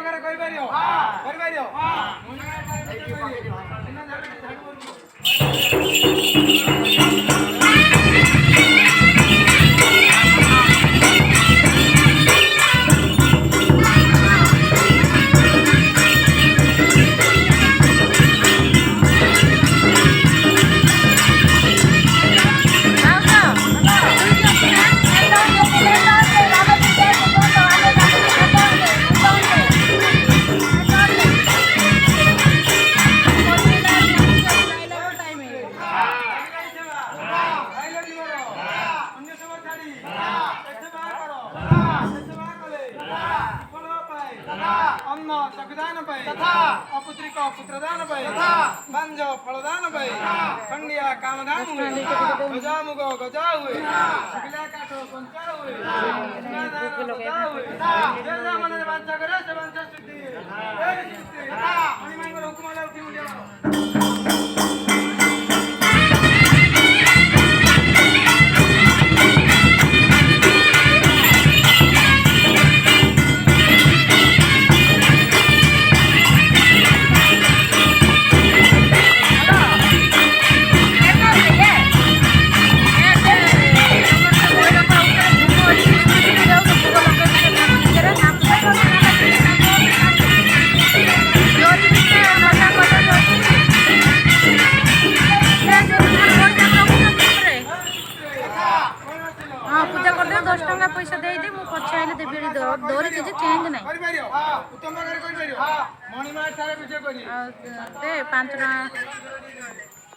प्रकार करि परियो करि परियो अन्न चक्षुदान पाए अपुत्रिक पुत्रदान पाए बांझ फलदान पाए खंडिया कामदान हुए गजा मुग गजा हुए शुक्ला काठ पंचा हुए गजा हुए जे मन वांछा करे से वांछा सिद्धि हनुमान को हुकुम आला उठी मुंडिया पूजा कर 10 टका पैसा दे दे मु पछे आइले देबी दौरी जे चेंज नहीं करि परियो उत्तम प्रकार करि परियो मणिमार थारे विजय करी दे 5 टका